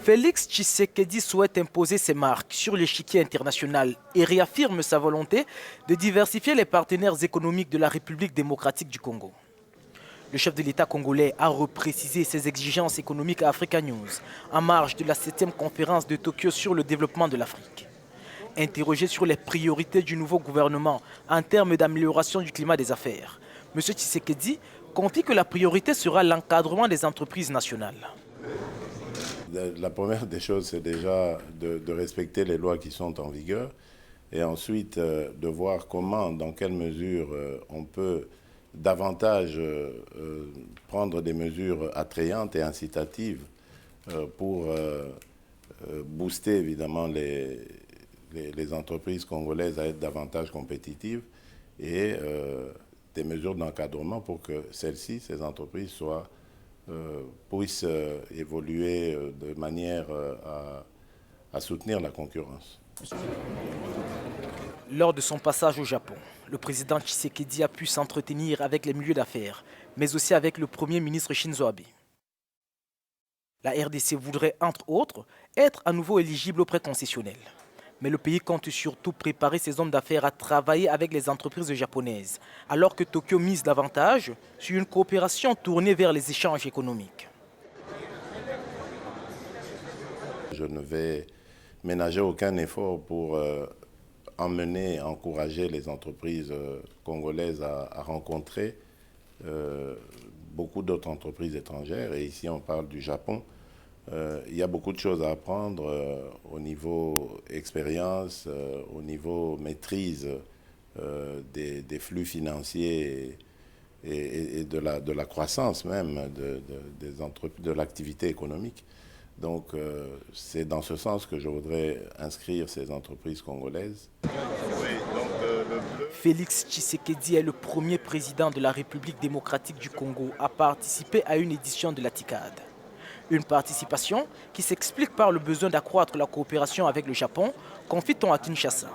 Félix Tshisekedi souhaite imposer ses marques sur l'échiquier international et réaffirme sa volonté de diversifier les partenaires économiques de la République démocratique du Congo. Le chef de l'État congolais a reprécisé ses exigences économiques à Africa News en marge de la 7e conférence de Tokyo sur le développement de l'Afrique. Interrogé sur les priorités du nouveau gouvernement en termes d'amélioration du climat des affaires, M. Tshisekedi confie que la priorité sera l'encadrement des entreprises nationales. La première des choses, c'est déjà de respecter les lois qui sont en vigueur et ensuite de voir comment, dans quelle mesure on peut davantage prendre des mesures attrayantes et incitatives pour booster évidemment les entreprises congolaises à être davantage compétitives et des mesures d'encadrement pour que celles-ci, ces entreprises, puissent évoluer de manière à soutenir la concurrence. Lors de son passage au Japon, le président Tshisekedi a pu s'entretenir avec les milieux d'affaires, mais aussi avec le Premier ministre Shinzo Abe. La RDC voudrait, entre autres, être à nouveau éligible aux prêts concessionnels. Mais le pays compte surtout préparer ses hommes d'affaires à travailler avec les entreprises japonaises, alors que Tokyo mise davantage sur une coopération tournée vers les échanges économiques. Je ne vais ménager aucun effort pour encourager les entreprises congolaises à rencontrer beaucoup d'autres entreprises étrangères. Et ici, on parle du Japon. Il y a beaucoup de choses à apprendre au niveau expérience, au niveau maîtrise des flux financiers et de la croissance même de l'activité économique. Donc c'est dans ce sens que je voudrais inscrire ces entreprises congolaises. Félix Tshisekedi est le premier président de la République démocratique du Congo à participer à une édition de la TICAD. Une participation qui s'explique par le besoin d'accroître la coopération avec le Japon, confie-t-on à Kinshasa.